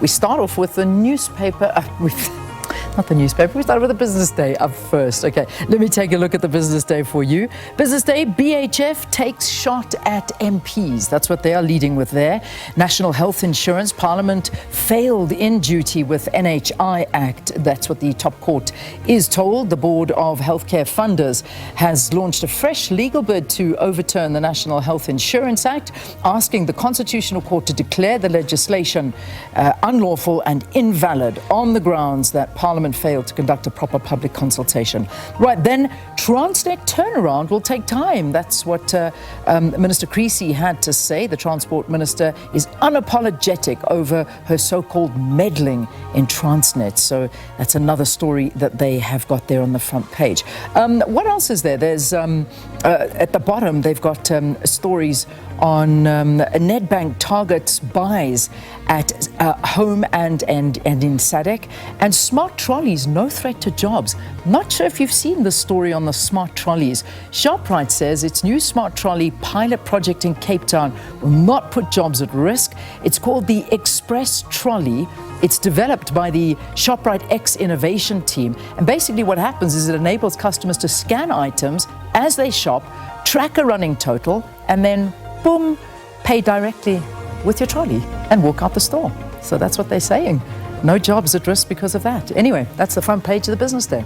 We start off with the newspaper, not the newspaper, we start with the Business Day up first. Okay, let me take a look at the Business Day for you. Business Day, BHF takes shot at MPs. That's what they are leading with there. National Health Insurance, Parliament failed in duty with NHI Act. That's what the top court is told. The Board of Healthcare Funders has launched a fresh legal bid to overturn the National Health Insurance Act, asking the Constitutional Court to declare the legislation unlawful and invalid on the grounds that Parliament failed to conduct a proper public consultation. Right, then Transnet turnaround will take time. That's what Minister Creasy had to say. The Transport Minister is unapologetic over her so-called meddling in Transnet. So that's another story that they have got there on the front page. What else is there? There's at the bottom, they've got stories on Nedbank targets buys at home and in SADC, and smart trolleys, no threat to jobs. Not sure if you've seen the story on the smart trolleys. Shoprite says its new smart trolley pilot project in Cape Town will not put jobs at risk. It's called the Express Trolley. It's developed by the Shoprite X innovation team. And basically what happens is it enables customers to scan items as they shop, track a running total, and then boom, pay directly with your trolley and walk out the store. So that's what they're saying. No jobs at risk because of that. Anyway, that's the front page of the Business Day.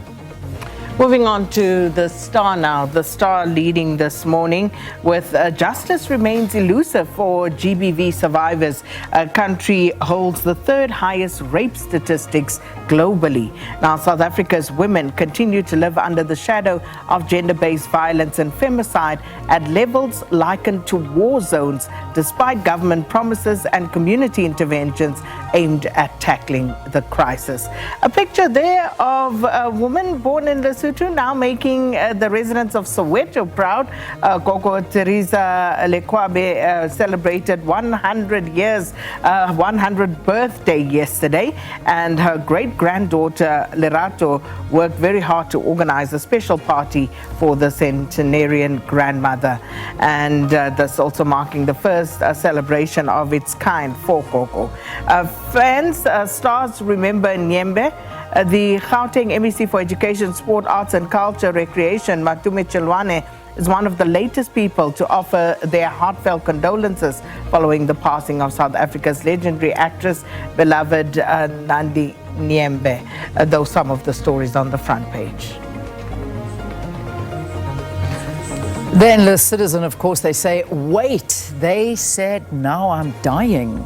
Moving on to the Star now. The Star leading this morning with justice remains elusive for GBV survivors. A country holds the third highest rape statistics globally. Now, South Africa's women continue to live under the shadow of gender-based violence and femicide at levels likened to war zones, despite government promises and community interventions aimed at tackling the crisis. A picture there of a woman born in Lesotho now making the residents of Soweto proud. Gogo Teresa Lekwabe celebrated 100 years, 100th birthday yesterday, and her great-granddaughter Lerato worked very hard to organize a special party for the centenarian grandmother, and this also marking the first celebration of its kind for Gogo. Fans, stars remember Nyembe. The Gauteng MEC for Education, Sport, Arts and Culture, Recreation, Matume Chilwane, is one of the latest people to offer their heartfelt condolences following the passing of South Africa's legendary actress, beloved Nandi Nyembe. Those some of the stories on the front page. Then the Citizen, of course, they say, wait, they said, now I'm dying.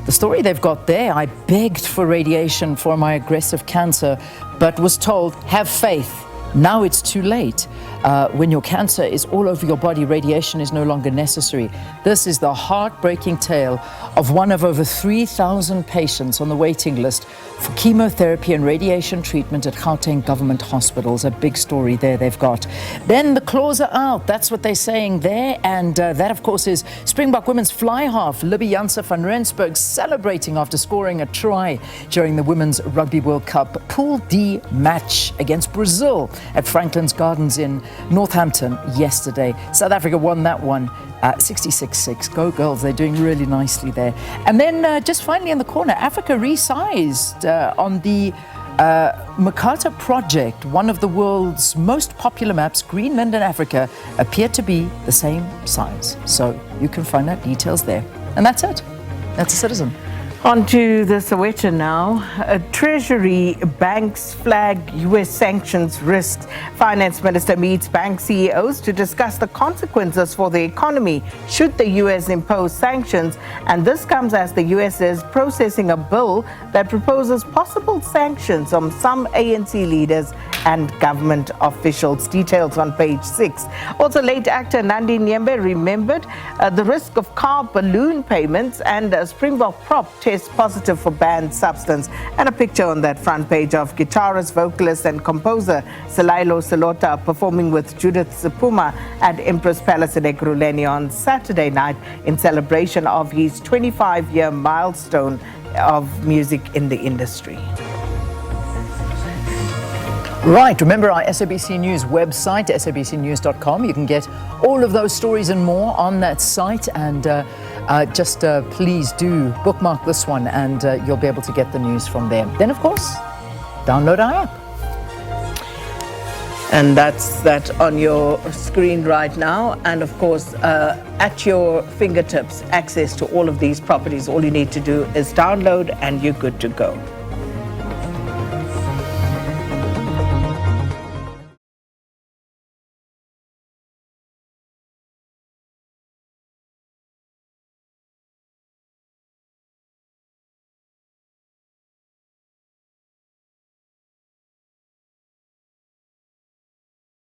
The story they've got there, I begged for radiation for my aggressive cancer, but was told, have faith. Now it's too late. When your cancer is all over your body, radiation is no longer necessary. This is the heartbreaking tale of one of over 3,000 patients on the waiting list for chemotherapy and radiation treatment at Gauteng government hospitals. A big story there they've got. Then the claws are out. That's what they're saying there. And that, of course, is Springbok women's fly half, Libby Janse van Rensburg, celebrating after scoring a try during the Women's Rugby World Cup Pool D match against Brazil at Franklin's Gardens in Northampton yesterday. South Africa won that one 66-6. Go girls, they're doing really nicely there. And then just finally in the corner, Africa resized on the Makata project. One of the world's most popular maps, Greenland and Africa, appear to be the same size. So you can find out details there. And that's it. That's a Citizen. On to the Sowetan now. Treasury banks flag U.S. sanctions risks. Finance Minister meets bank CEOs to discuss the consequences for the economy should the U.S. impose sanctions. And this comes as the U.S. is processing a bill that proposes possible sanctions on some ANC leaders and government officials. Details on page 6. Also, late actor Nandi Nyembe remembered the risk of car balloon payments, and Springbok prop test positive for banned substance. And a picture on that front page of guitarist, vocalist and composer Selailo Selota performing with Judith Zipuma at Empress Palace in Ekurhuleni on Saturday night in celebration of his 25-year milestone of music in the industry. Right, remember our SABC News website, sabcnews.com. You can get all of those stories and more on that site, and just please do bookmark this one, and you'll be able to get the news from there. Then, of course, download our app. And that's that on your screen right now. And of course, at your fingertips, access to all of these properties. All you need to do is download and you're good to go.